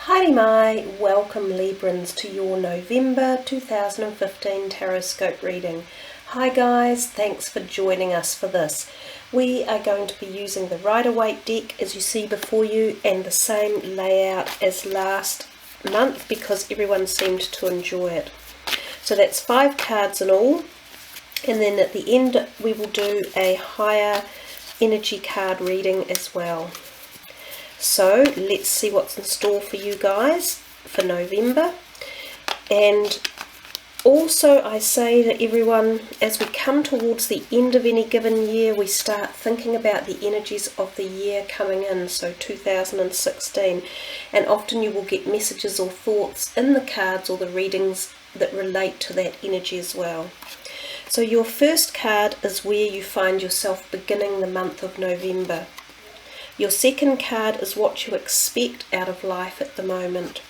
Haere mai, welcome Librans to your November 2015 Taroscope reading. Hi guys, thanks for joining us for this. We are going to be using the Rider-Waite deck as you see before you and the same layout as last month because everyone seemed to enjoy it. So that's 5 cards in all, and then at the end we will do a higher energy card reading as well. So let's see what's in store for you guys for November. And also I say to everyone, as we come towards the end of any given year, we start thinking about the energies of the year coming in, so 2016. And often you will get messages or thoughts in the cards or the readings that relate to that energy as well. So your first card is where you find yourself beginning the month of November. Your second card is what you expect out of life at the moment.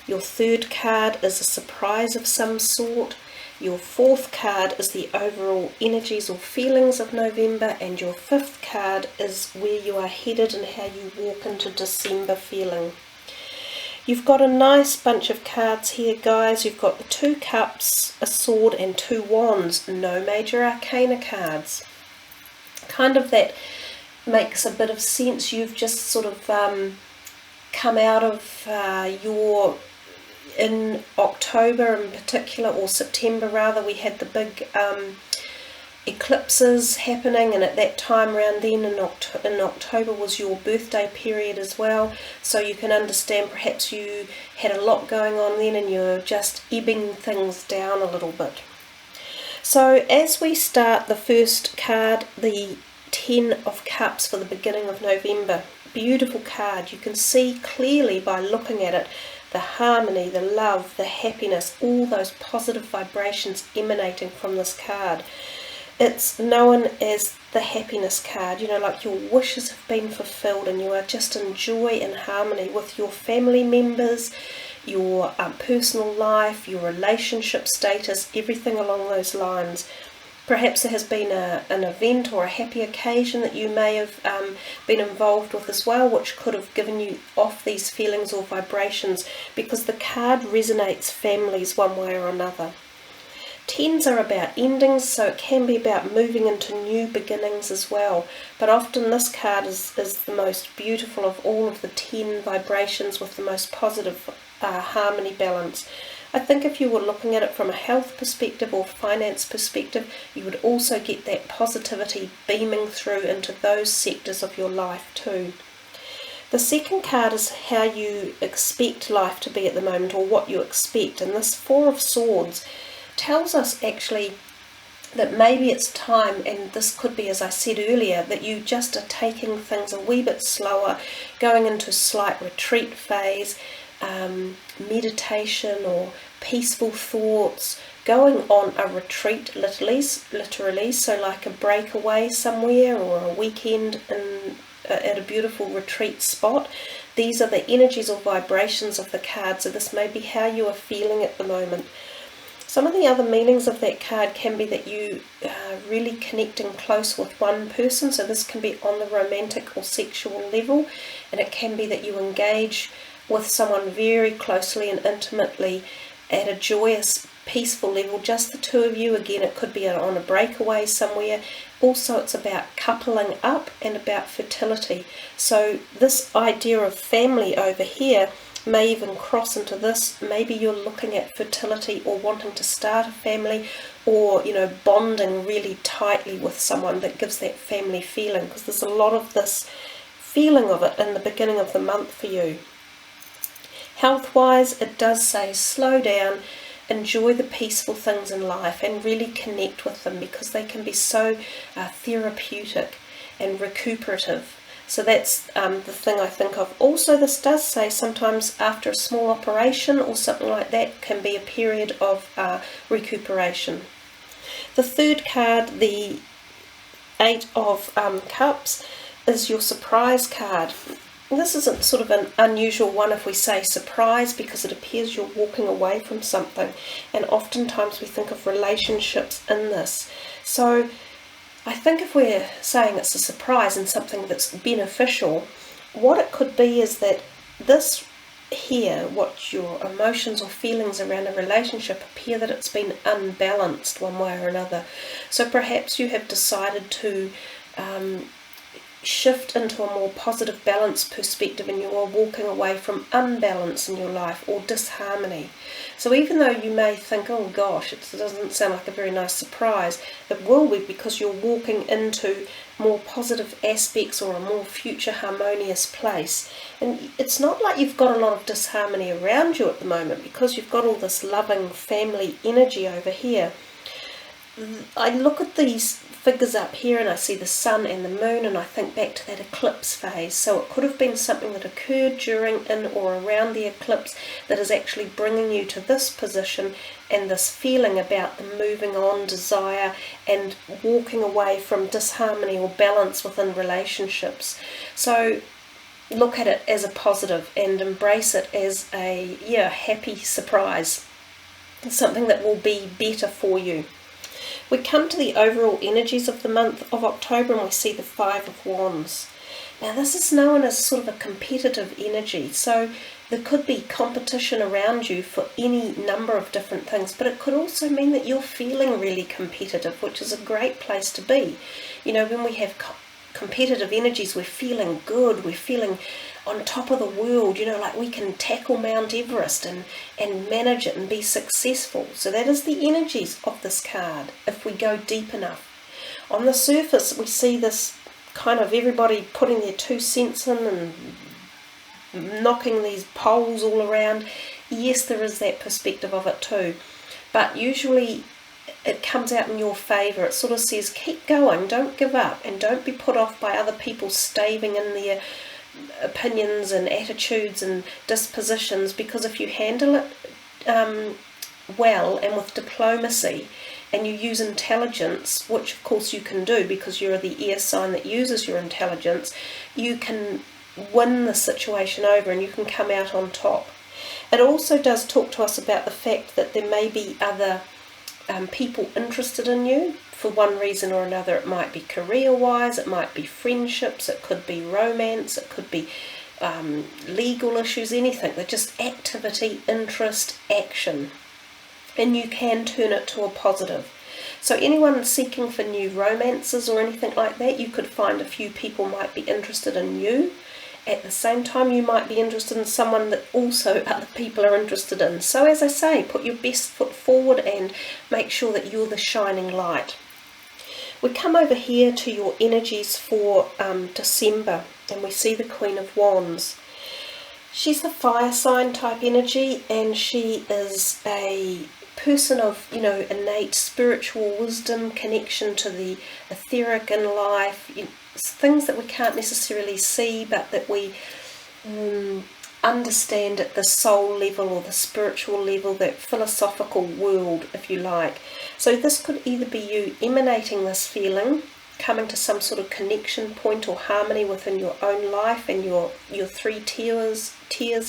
Your third card is a surprise of some sort. Your fourth card is the overall energies or feelings of November, and your fifth card is where you are headed and how you walk into December feeling. You've got a nice bunch of cards here, guys. You've got the 2 cups, a sword and 2 wands. No major arcana cards. Kind of that makes a bit of sense. You've just sort of come out of in October in particular, or September rather, we had the big eclipses happening, and at that time around then in October was your birthday period as well, so you can understand perhaps you had a lot going on then and you're just ebbing things down a little bit. So as we start the first card, the 10 of Cups for the beginning of November. Beautiful card. You can see clearly by looking at it the harmony, the love, the happiness, all those positive vibrations emanating from this card. It's known as the happiness card, you know, like your wishes have been fulfilled and you are just in joy and harmony with your family members, your personal life, your relationship status, everything along those lines. Perhaps there has been an event or a happy occasion that you may have been involved with as well, which could have given you off these feelings or vibrations, because the card resonates families one way or another. 10s are about endings, so it can be about moving into new beginnings as well. But often this card is the most beautiful of all of the 10 vibrations, with the most positive harmony balance. I think if you were looking at it from a health perspective or finance perspective, you would also get that positivity beaming through into those sectors of your life too. The second card is how you expect life to be at the moment, or what you expect, and this 4 of Swords tells us actually that maybe it's time, and this could be, as I said earlier, that you just are taking things a wee bit slower, going into a slight retreat phase, meditation or peaceful thoughts, going on a retreat literally, so like a breakaway somewhere or a weekend at a beautiful retreat spot. These are the energies or vibrations of the card, so this may be how you are feeling at the moment. Some of the other meanings of that card can be that you are really connecting close with one person, so this can be on the romantic or sexual level, and it can be that you engage with someone very closely and intimately at a joyous, peaceful level, just the 2 of you. Again, it could be on a breakaway somewhere. Also, it's about coupling up and about fertility. So this idea of family over here may even cross into this. Maybe you're looking at fertility or wanting to start a family, or, you know, bonding really tightly with someone that gives that family feeling, because there's a lot of this feeling of it in the beginning of the month for you. Health-wise, it does say slow down, enjoy the peaceful things in life and really connect with them, because they can be so therapeutic and recuperative. So that's the thing I think of. Also, this does say sometimes after a small operation or something like that can be a period of recuperation. The third card, the 8 of Cups, is your surprise card. This isn't sort of an unusual one if we say surprise, because it appears you're walking away from something, and oftentimes we think of relationships in this. So I think if we're saying it's a surprise and something that's beneficial, what it could be is that this here what your emotions or feelings around a relationship appear that it's been unbalanced one way or another. So perhaps you have decided to shift into a more positive, balanced perspective, and you are walking away from unbalance in your life or disharmony. So even though you may think, oh gosh, it doesn't sound like a very nice surprise, it will be, because you're walking into more positive aspects or a more future harmonious place. And it's not like you've got a lot of disharmony around you at the moment, because you've got all this loving family energy over here. I look at these figures up here and I see the sun and the moon, and I think back to that eclipse phase. So it could have been something that occurred during, in or around the eclipse that is actually bringing you to this position and this feeling about the moving on desire and walking away from disharmony or balance within relationships. So look at it as a positive and embrace it as a happy surprise, something that will be better for you. We come to the overall energies of the month of October and we see the Five of Wands. Now this is known as sort of a competitive energy, so there could be competition around you for any number of different things, but it could also mean that you're feeling really competitive, which is a great place to be. You know, when we have competitive energies, we're feeling good, we're feeling on top of the world, you know, like we can tackle Mount Everest and manage it and be successful. So that is the energies of this card if we go deep enough. On the surface we see this kind of everybody putting their 2 cents in and knocking these poles all around. Yes, there is that perspective of it too, but usually it comes out in your favour. It sort of says keep going, don't give up, and don't be put off by other people staving in their opinions and attitudes and dispositions, because if you handle it well and with diplomacy, and you use intelligence, which of course you can do because you're the air sign that uses your intelligence, you can win the situation over and you can come out on top. It also does talk to us about the fact that there may be other people interested in you for one reason or another. It might be career-wise, it might be friendships, it could be romance, it could be legal issues, anything. They're just activity, interest, action. And you can turn it to a positive. So anyone seeking for new romances or anything like that, you could find a few people might be interested in you. At the same time, you might be interested in someone that also other people are interested in. So as I say, put your best foot forward and make sure that you're the shining light. We come over here to your energies for December, and we see the Queen of Wands. She's the fire sign type energy, and she is a person of, you know, innate spiritual wisdom, connection to the etheric in life, things that we can't necessarily see but that we understand at the soul level or the spiritual level, that philosophical world, if you like. So this could either be you emanating this feeling, coming to some sort of connection point or harmony within your own life and your 3 tiers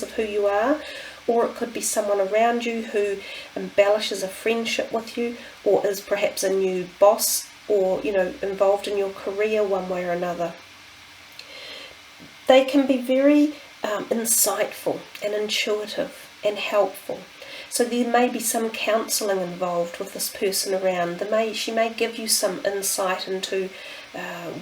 of who you are, or it could be someone around you who embellishes a friendship with you, or is perhaps a new boss, or, you know, involved in your career one way or another. They can be very insightful and intuitive and helpful. So there may be some counselling involved with this person around. She may give you some insight into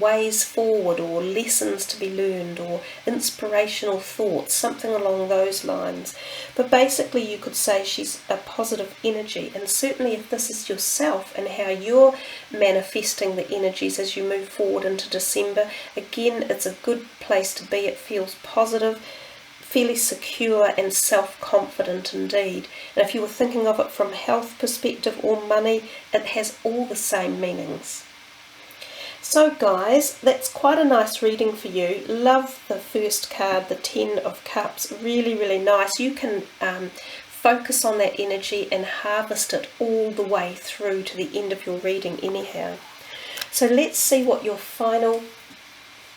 ways forward, or lessons to be learned, or inspirational thoughts, something along those lines. But basically you could say she's a positive energy, and certainly if this is yourself and how you're manifesting the energies as you move forward into December, again, it's a good place to be. It feels positive, fairly secure and self-confident indeed. And if you were thinking of it from a health perspective or money, it has all the same meanings. So guys, that's quite a nice reading for you. Love the first card, the 10 of Cups. Really, really nice. You can focus on that energy and harvest it all the way through to the end of your reading anyhow. So let's see what your final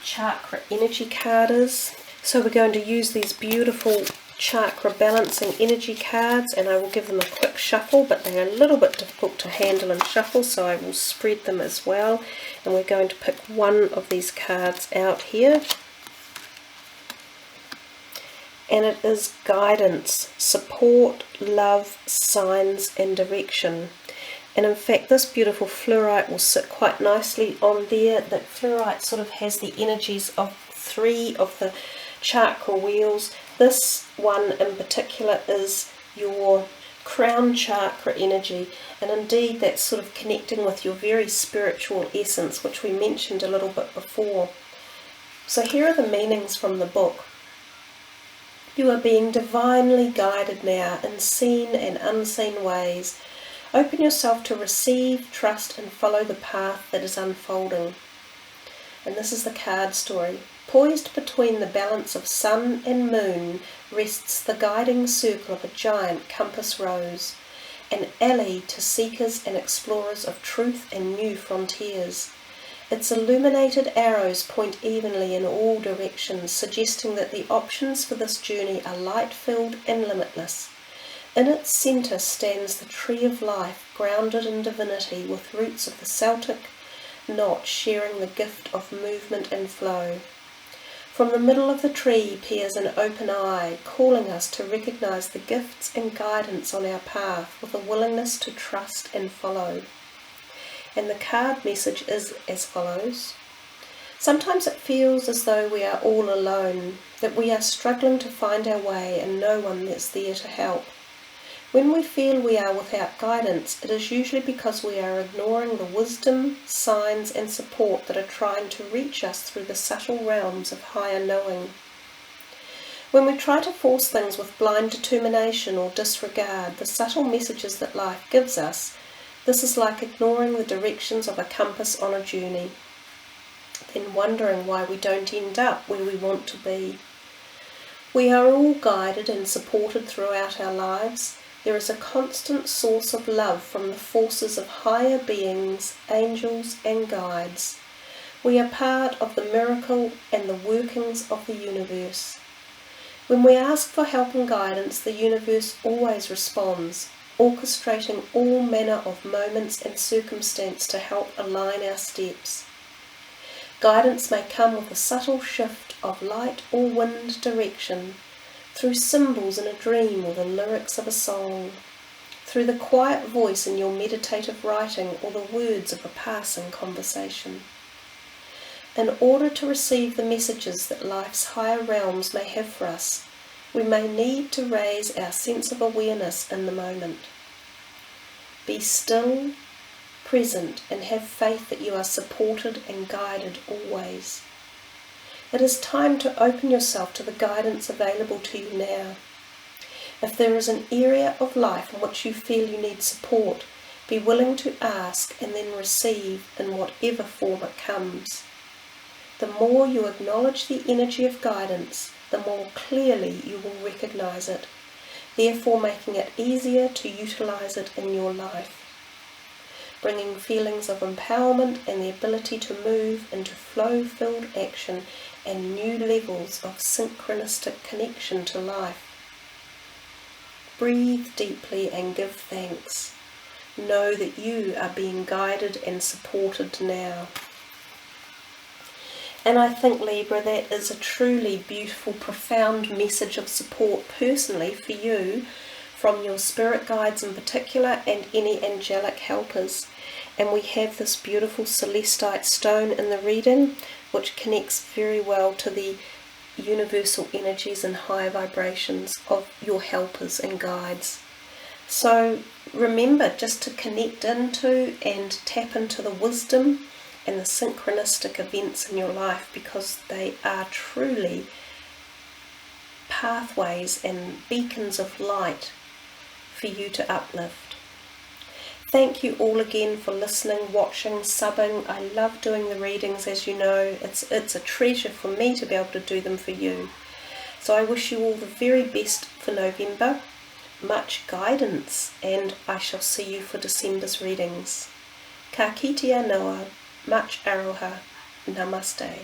chakra energy card is. So we're going to use these beautiful chakra balancing energy cards, and I will give them a quick shuffle, but they're a little bit difficult to handle and shuffle, so I will spread them as well. And we're going to pick one of these cards out here. and it is guidance, support, love, signs and direction. And in fact this beautiful fluorite will sit quite nicely on there. That fluorite sort of has the energies of 3 of the chakra wheels. This one in particular is your crown chakra energy, and indeed that's sort of connecting with your very spiritual essence, which we mentioned a little bit before. So here are the meanings from the book. You are being divinely guided now in seen and unseen ways. Open yourself to receive, trust and follow the path that is unfolding. And this is the card story. Poised between the balance of sun and moon rests the guiding circle of a giant compass rose, an ally to seekers and explorers of truth and new frontiers. Its illuminated arrows point evenly in all directions, suggesting that the options for this journey are light-filled and limitless. In its centre stands the tree of life, grounded in divinity, with roots of the Celtic knot sharing the gift of movement and flow. From the middle of the tree peers an open eye, calling us to recognise the gifts and guidance on our path with a willingness to trust and follow. And the card message is as follows. Sometimes it feels as though we are all alone, that we are struggling to find our way and no one is there to help. When we feel we are without guidance, it is usually because we are ignoring the wisdom, signs and support that are trying to reach us through the subtle realms of higher knowing. When we try to force things with blind determination or disregard the subtle messages that life gives us, this is like ignoring the directions of a compass on a journey, then wondering why we don't end up where we want to be. We are all guided and supported throughout our lives. There is a constant source of love from the forces of higher beings, angels and guides. We are part of the miracle and the workings of the universe. When we ask for help and guidance, the universe always responds, orchestrating all manner of moments and circumstance to help align our steps. Guidance may come with a subtle shift of light or wind direction, through symbols in a dream or the lyrics of a song, through the quiet voice in your meditative writing or the words of a passing conversation. In order to receive the messages that life's higher realms may have for us, we may need to raise our sense of awareness in the moment. Be still, present, and have faith that you are supported and guided always. It is time to open yourself to the guidance available to you now. If there is an area of life in which you feel you need support, be willing to ask and then receive in whatever form it comes. The more you acknowledge the energy of guidance, the more clearly you will recognise it, therefore making it easier to utilise it in your life, bringing feelings of empowerment and the ability to move into flow-filled action and new levels of synchronistic connection to life. Breathe deeply and give thanks. Know that you are being guided and supported now. And I think, Libra, that is a truly beautiful, profound message of support personally for you from your spirit guides in particular and any angelic helpers. And we have this beautiful celestite stone in the reading, which connects very well to the universal energies and high vibrations of your helpers and guides. So remember just to connect into and tap into the wisdom and the synchronistic events in your life, because they are truly pathways and beacons of light for you to uplift. Thank you all again for listening, watching, subbing. I love doing the readings, as you know. It's a treasure for me to be able to do them for you. So I wish you all the very best for November. Much guidance, and I shall see you for December's readings. Ka kite anoa, much aroha, namaste.